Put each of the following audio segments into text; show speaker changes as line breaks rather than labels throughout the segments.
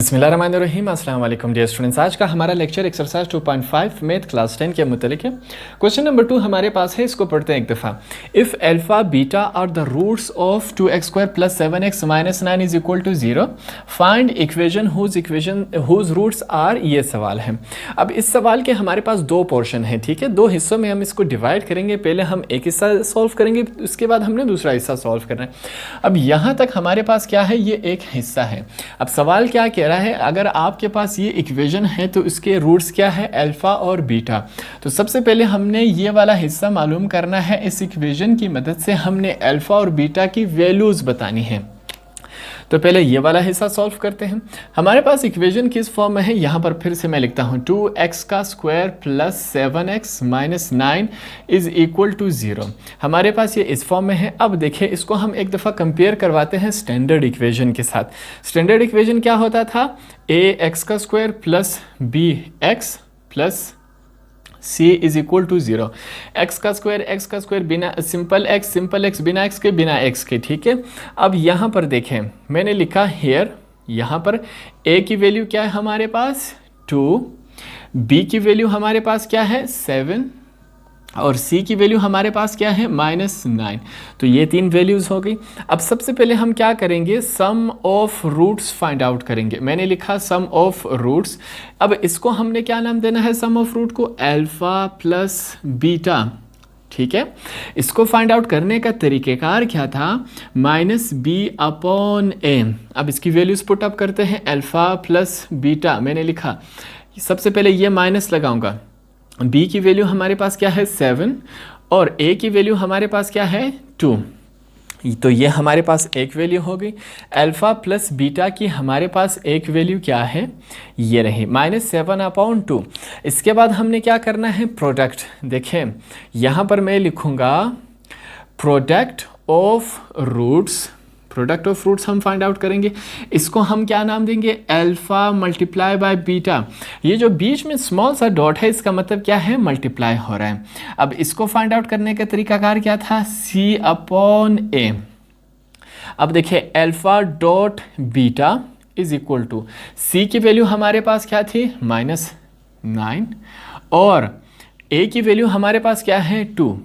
बिस्मिल्लाहिर्रहमानिर्रहीम। अस्सलाम वालेकुम डियर स्टूडेंट्स। आज का हमारा लेक्चर एक्सरसाइज 2.5 मैथ क्लास 10 के मुतालिक है। क्वेश्चन नंबर 2 हमारे पास है, इसको पढ़ते हैं एक दफ़ा। If alpha beta are the roots of 2x² + 7x - 9 = 0, find equation whose roots are. ये सवाल है। अब इस सवाल के हमारे पास दो पोर्शन है, ठीक है। दो हिस्सों में हम इसको डिवाइड करेंगे। पहले हम एक हिस्सा सॉल्व करेंगे, उसके बाद हमने दूसरा हिस्सा सॉल्व करना है। अब यहाँ तक हमारे पास क्या है, ये एक हिस्सा है। अब सवाल क्या कह रहा है, अगर आपके पास ये इक्वेशन है तो इसके रूट्स क्या है, अल्फ़ा और बीटा। तो सबसे पहले हमने ये वाला हिस्सा मालूम करना है। इस इक्वेशन की मदद से हमने अल्फ़ा और बीटा की वैल्यूज़ बतानी है। तो पहले ये वाला हिस्सा सॉल्व करते हैं। हमारे पास इक्वेशन किस फॉर्म में है, यहाँ पर फिर से मैं लिखता हूँ 2x² + 7x - 9 = 0। हमारे पास ये इस फॉर्म में है। अब देखिए, इसको हम एक दफ़ा कंपेयर करवाते हैं स्टैंडर्ड इक्वेशन के साथ। स्टैंडर्ड इक्वेशन क्या होता था, ax² + bx + c = 0। x का स्क्वायर बिना सिंपल x बिना x के, ठीक है। अब यहाँ पर देखें, मैंने लिखा हेयर, यहाँ पर a की वैल्यू क्या है हमारे पास 2, b की वैल्यू हमारे पास क्या है 7 और c की वैल्यू हमारे पास क्या है -9। तो ये तीन वैल्यूज़ हो गई। अब सबसे पहले हम क्या करेंगे, सम ऑफ रूट्स फाइंड आउट करेंगे। मैंने लिखा सम ऑफ रूट्स। अब इसको हमने क्या नाम देना है, सम ऑफ रूट को अल्फ़ा प्लस बीटा, ठीक है। इसको फाइंड आउट करने का तरीक़ेकार क्या था, -b/a। अब इसकी वैल्यूज़ पुट अप करते हैं, अल्फ़ा प्लस बीटा मैंने लिखा। सबसे पहले ये माइनस लगाऊंगा। b की वैल्यू हमारे पास क्या है 7 और a की वैल्यू हमारे पास क्या है 2। तो ये हमारे पास एक वैल्यू हो गई। अल्फ़ा प्लस बीटा की हमारे पास एक वैल्यू क्या है, ये रही -7/2। इसके बाद हमने क्या करना है, प्रोडक्ट। देखें, यहाँ पर मैं लिखूँगा प्रोडक्ट ऑफ रूट्स हम फाइंड आउट करेंगे। इसको हम क्या नाम देंगे, अल्फ़ा × बीटा। ये जो बीच में स्मॉल सा डॉट है, इसका मतलब क्या है, मल्टीप्लाई हो रहा है। अब इसको फाइंड आउट करने का तरीकाकार क्या था, c/a। अब देखिए, अल्फ़ा डॉट बीटा = c की वैल्यू हमारे पास क्या थी -9 और a की वैल्यू हमारे पास क्या है 2।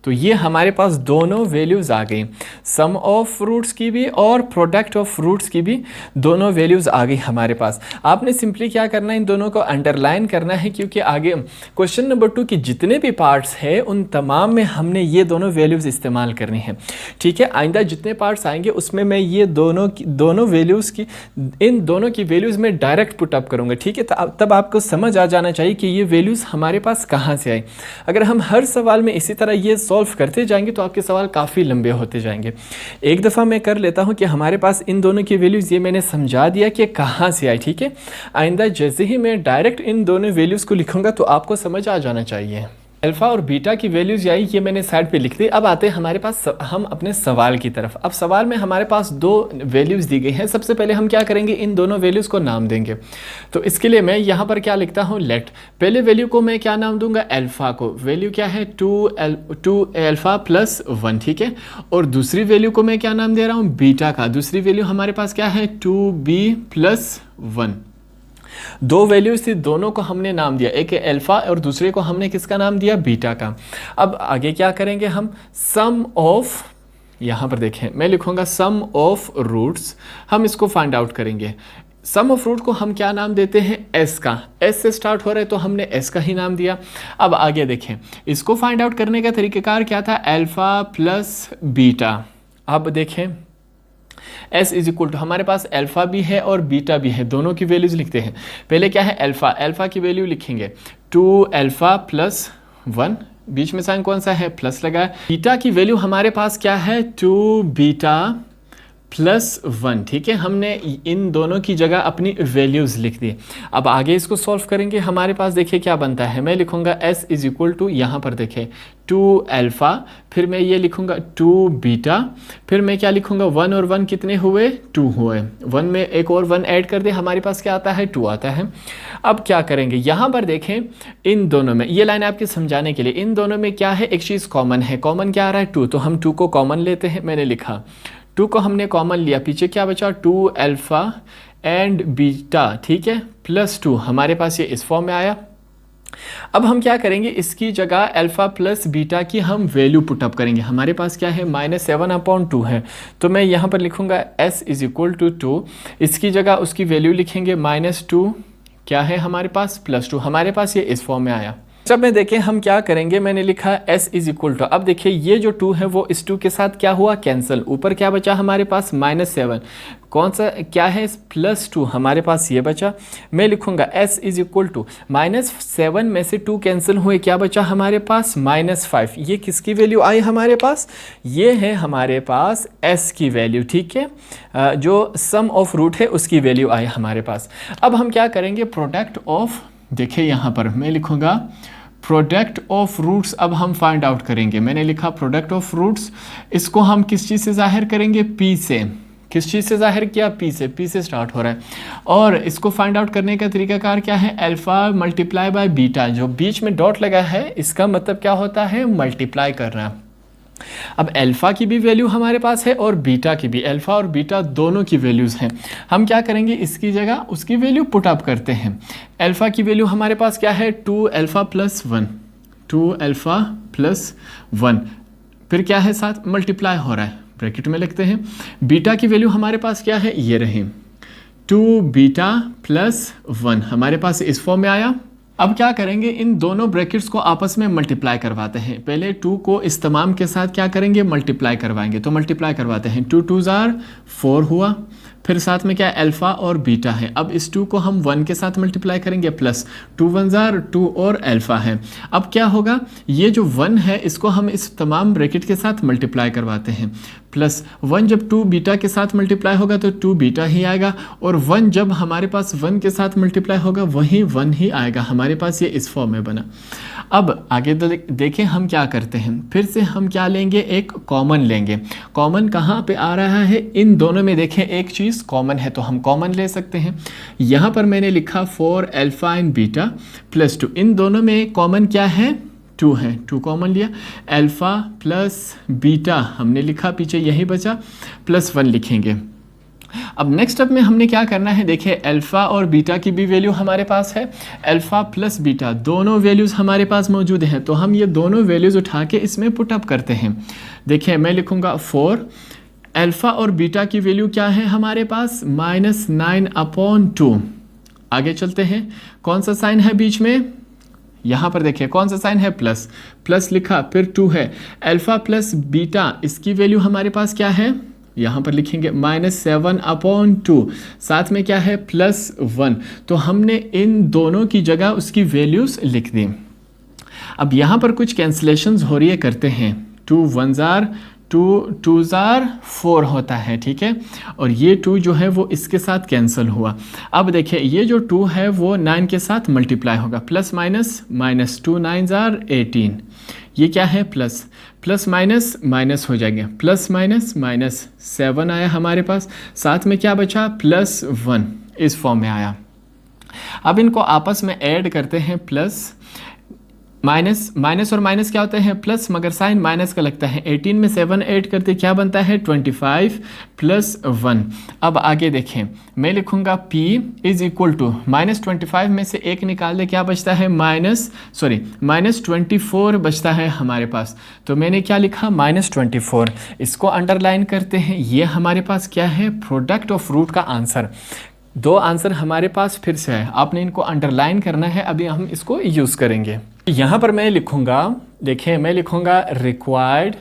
तो ये हमारे पास दोनों वैल्यूज़ आ गई, सम ऑफ रूट्स की भी और प्रोडक्ट ऑफ रूट्स की भी दोनों वैल्यूज़ आ गई हमारे पास। आपने सिंपली क्या करना है, इन दोनों को अंडरलाइन करना है, क्योंकि आगे क्वेश्चन नंबर 2 की जितने भी पार्ट्स हैं उन तमाम में हमने ये दोनों वैल्यूज़ इस्तेमाल करनी है, ठीक है। आइंदा जितने पार्ट्स आएंगे उसमें मैं ये दोनों वैल्यूज़ की, इन दोनों की वैल्यूज़ में डायरेक्ट पुट अप करूँगा, ठीक है। तब आपको समझ आ जाना चाहिए कि ये वैल्यूज़ हमारे पास कहाँ से आई। अगर हम हर सवाल में इसी तरह ये सॉल्व करते जाएंगे तो आपके सवाल काफ़ी लंबे होते जाएंगे। एक दफ़ा मैं कर लेता हूं कि हमारे पास इन दोनों की वैल्यूज़, ये मैंने समझा दिया कि कहां से आई, ठीक है। आइंदा जैसे ही मैं डायरेक्ट इन दोनों वैल्यूज़ को लिखूंगा तो आपको समझ आ जाना चाहिए। अल्फ़ा और बीटा की वैल्यूज़ आई, ये मैंने साइड पे लिख दी। अब आते हैं हमारे पास हम अपने सवाल की तरफ। अब सवाल में हमारे पास दो वैल्यूज़ दी गई हैं। सबसे पहले हम क्या करेंगे, इन दोनों वैल्यूज़ को नाम देंगे। तो इसके लिए मैं यहाँ पर क्या लिखता हूँ, लेट। पहले वैल्यू को मैं क्या नाम दूंगा, अल्फ़ा को। वैल्यू क्या है 2 अल्फ़ा + 1, ठीक है। और दूसरी वैल्यू को मैं क्या नाम दे रहा हूँ, बीटा का। दूसरी वैल्यू हमारे पास क्या है 2b + 1। दो वैल्यूज थी, दोनों को हमने नाम दिया, एक अल्फ़ा और दूसरे को हमने किसका नाम दिया, बीटा का। अब आगे क्या करेंगे हम, सम ऑफ, यहाँ पर देखें मैं लिखूँगा सम ऑफ रूट्स। हम इसको फाइंड आउट करेंगे। सम ऑफ रूट को हम क्या नाम देते हैं, एस का। एस से स्टार्ट हो रहा है तो हमने एस का ही नाम दिया। अब आगे देखें, इसको फाइंड आउट करने का तरीक़ेकार क्या था, अल्फ़ा प्लस बीटा। अब देखें S = हमारे पास अल्फ़ा भी है और बीटा भी है, दोनों की वैल्यूज़ लिखते हैं। पहले क्या है, अल्फ़ा की वैल्यू लिखेंगे 2 अल्फ़ा + 1, बीच में साइन कौन सा है, प्लस लगा है। बीटा की वैल्यू हमारे पास क्या है 2 बीटा + 1, ठीक है। हमने इन दोनों की जगह अपनी वैल्यूज़ लिख दी। अब आगे इसको सॉल्व करेंगे। हमारे पास देखिए क्या बनता है, मैं लिखूँगा S = यहाँ पर देखें 2 अल्फ़ा, फिर मैं ये लिखूँगा 2 बीटा, फिर मैं क्या लिखूँगा 1 और 1 कितने हुए, 2 हुए। 1 में एक और 1 ऐड कर दे, हमारे पास क्या आता है 2 आता है। अब क्या करेंगे, यहाँ पर देखें इन दोनों में, ये लाइन आपके समझाने के लिए, इन दोनों में क्या है, एक चीज़ कॉमन है। कॉमन क्या आ रहा है 2, तो हम 2 को कॉमन लेते हैं। मैंने लिखा 2 को हमने कॉमन लिया, पीछे क्या बचा 2 अल्फ़ा एंड बीटा, ठीक है, +2 हमारे पास ये इस फॉर्म में आया। अब हम क्या करेंगे, इसकी जगह अल्फ़ा प्लस बीटा की हम वैल्यू पुटअप करेंगे। हमारे पास क्या है, -7/2 है, तो मैं यहाँ पर लिखूँगा s इज़ इक्वल टू 2, इसकी जगह उसकी वैल्यू लिखेंगे -2, क्या है हमारे पास +2, हमारे पास ये इस फॉर्म में आया। जब में देखें हम क्या करेंगे, मैंने लिखा s इज़ इक्वल टू, अब देखिए ये जो 2 है वो इस 2 के साथ क्या हुआ, कैंसिल, ऊपर क्या बचा हमारे पास -7, कौन सा क्या है, +2 हमारे पास ये बचा। मैं लिखूंगा s इज़ इक्वल टू -7 में से 2 कैंसिल हुए, क्या बचा हमारे पास -5, ये किसकी वैल्यू आई हमारे पास, ये है हमारे पास s की वैल्यू, ठीक है, जो सम ऑफ रूट है उसकी वैल्यू आई हमारे पास। अब हम क्या करेंगे, प्रोडक्ट ऑफ, देखिए यहाँ पर मैं लिखूंगा प्रोडक्ट ऑफ रूट्स, अब हम फाइंड आउट करेंगे। मैंने लिखा प्रोडक्ट ऑफ रूट्स, इसको हम किस चीज़ से जाहिर करेंगे, p से, किस चीज़ से जाहिर किया, p से स्टार्ट हो रहा है। और इसको फाइंड आउट करने का तरीकाकार क्या है, अल्फ़ा मल्टीप्लाई बाय बीटा, जो बीच में डॉट लगा है इसका मतलब क्या होता है, मल्टीप्लाई करना। अब अल्फ़ा की भी वैल्यू हमारे पास है और बीटा की भी, अल्फ़ा और बीटा दोनों की वैल्यूज़ हैं। हम क्या करेंगे, इसकी जगह उसकी वैल्यू पुट अप करते हैं। अल्फ़ा की वैल्यू हमारे पास क्या है, 2α + 1, 2α + 1, फिर क्या है साथ मल्टीप्लाई हो रहा है, ब्रैकेट में लिखते हैं। बीटा की वैल्यू हमारे पास क्या है, ये रहे 2β + 1, हमारे पास इस फॉर्म में आया। अब क्या करेंगे, इन दोनों ब्रैकेट्स को आपस में मल्टीप्लाई करवाते हैं। पहले 2 को इस तमाम के साथ क्या करेंगे, मल्टीप्लाई करवाएंगे, तो मल्टीप्लाई करवाते हैं, 2 2 4 हुआ, फिर साथ में क्या है, अल्फ़ा और बीटा है। अब इस 2 को हम 1 के साथ मल्टीप्लाई करेंगे, प्लस 2 1 2 और अल्फ़ा है। अब क्या होगा, ये जो 1 है इसको हम इस तमाम ब्रैकेट के साथ मल्टीप्लाई करवाते हैं, प्लस 1 जब 2 बीटा के साथ मल्टीप्लाई होगा तो 2 बीटा ही आएगा, और 1 जब हमारे पास 1 के साथ मल्टीप्लाई होगा वही 1 ही आएगा, हमारे पास ये इस फॉर्म में बना। अब आगे देखें हम क्या करते हैं, फिर से हम क्या लेंगे, एक कॉमन लेंगे। कॉमन कहाँ पे आ रहा है, इन दोनों में देखें एक चीज़ कॉमन है तो हम कॉमन ले सकते हैं। यहाँ पर मैंने लिखा 4α इन बीटा +2, इन दोनों में कॉमन क्या है, 2 है, 2 कॉमन लिया, अल्फ़ा प्लस बीटा हमने लिखा, पीछे यही बचा, +1 लिखेंगे। अब नेक्स्ट स्टेप में हमने क्या करना है, देखिए अल्फ़ा और बीटा की भी वैल्यू हमारे पास है, अल्फ़ा प्लस बीटा दोनों वैल्यूज़ हमारे पास मौजूद हैं, तो हम ये दोनों वैल्यूज़ उठा के इसमें पुटअप करते हैं। देखिए मैं लिखूँगा 4, अल्फ़ा और बीटा की वैल्यू क्या है हमारे पास, -9/2। आगे चलते हैं, कौन सा साइन है बीच में, यहाँ पर देखिए कौन सा साइन है, प्लस, प्लस लिखा, फिर 2 है, अल्फ़ा प्लस बीटा इसकी वैल्यू हमारे पास क्या है, यहाँ पर लिखेंगे -7/2, साथ में क्या है, +1, तो हमने इन दोनों की जगह उसकी वैल्यूज़ लिख दी। अब यहाँ पर कुछ कैंसिलेशंस हो रही है, करते हैं, 2 1 2 2 4 होता है, ठीक है, और ये 2 जो है वो इसके साथ कैंसिल हुआ। अब देखिए ये जो 2 है वो 9 के साथ मल्टीप्लाई होगा, प्लस माइनस माइनस, 2 9 18, ये क्या है, प्लस प्लस माइनस माइनस हो जाएंगे, प्लस माइनस माइनस, 7 आया हमारे पास, साथ में क्या बचा, +1, इस फॉर्म में आया। अब इनको आपस में ऐड करते हैं, प्लस माइनस, माइनस और माइनस क्या होता है, प्लस, मगर साइन माइनस का लगता है। 18 में 7 ऐड करते क्या बनता है, 25 + 1। अब आगे देखें, मैं लिखूंगा p इज़ इक्वल टू -25 में से 1 निकाल दे, क्या बचता है, -24 बचता है हमारे पास। तो मैंने क्या लिखा, -24, इसको अंडरलाइन करते हैं। ये हमारे पास क्या है, प्रोडक्ट ऑफ रूट का आंसर। 2 आंसर हमारे पास फिर से है, आपने इनको अंडरलाइन करना है, अभी हम इसको यूज़ करेंगे। यहाँ पर मैं लिखूँगा, देखिए मैं लिखूँगा रिक्वायर्ड,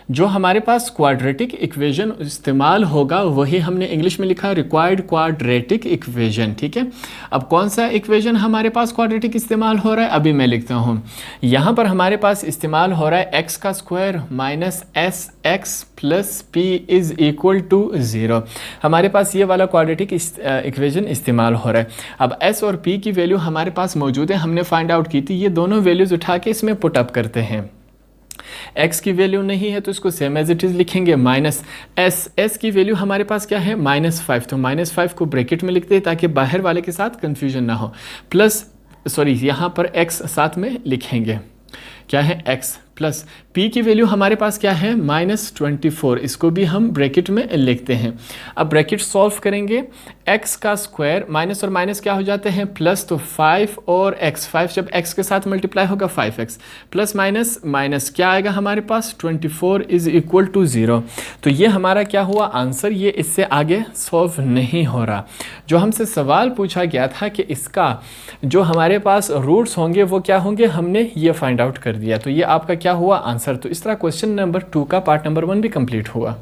जो हमारे पास क्वाड्रेटिक इक्वेशन इस्तेमाल होगा वही हमने इंग्लिश में लिखा, रिक्वायर्ड क्वाड्रेटिक इक्वेशन, ठीक है। अब कौन सा इक्वेशन हमारे पास क्वाड्रेटिक इस्तेमाल हो रहा है, अभी मैं लिखता हूँ। यहाँ पर हमारे पास इस्तेमाल हो रहा है x² - sx + p is equal to 0। हमारे पास ये वाला क्वाड्रेटिक इक्वेशन इस्तेमाल हो रहा है। अब s और p की वैल्यू हमारे पास मौजूद है, हमने फाइंड आउट की थी, ये दोनों वैल्यूज़ उठा के इसमें पुटअप करते हैं। x की वैल्यू नहीं है तो इसको सेम एज इट इज़ लिखेंगे, -s की वैल्यू हमारे पास क्या है, -5, तो -5 को ब्रैकेट में लिखते हैं ताकि बाहर वाले के साथ कंफ्यूजन ना हो, प्लस यहाँ पर x साथ में लिखेंगे, क्या है x प्लस p की वैल्यू हमारे पास क्या है -24, इसको भी हम ब्रैकेट में लिखते हैं। अब ब्रैकेट सॉल्व करेंगे, x का स्क्वायर माइनस और माइनस क्या हो जाते हैं प्लस, तो 5 और x, 5 जब x के साथ मल्टीप्लाई होगा 5x प्लस माइनस माइनस क्या आएगा हमारे पास 24 इज इक्वल टू 0। तो ये हमारा क्या हुआ आंसर, ये इससे आगे सॉल्व नहीं हो रहा। जो हमसे सवाल पूछा गया था कि इसका जो हमारे पास रूट्स होंगे वो क्या होंगे, हमने ये फाइंड आउट कर दिया। तो ये आपका क्या हुआ आंसर। तो इस तरह क्वेश्चन नंबर 2 का पार्ट नंबर 1 भी कंप्लीट हुआ।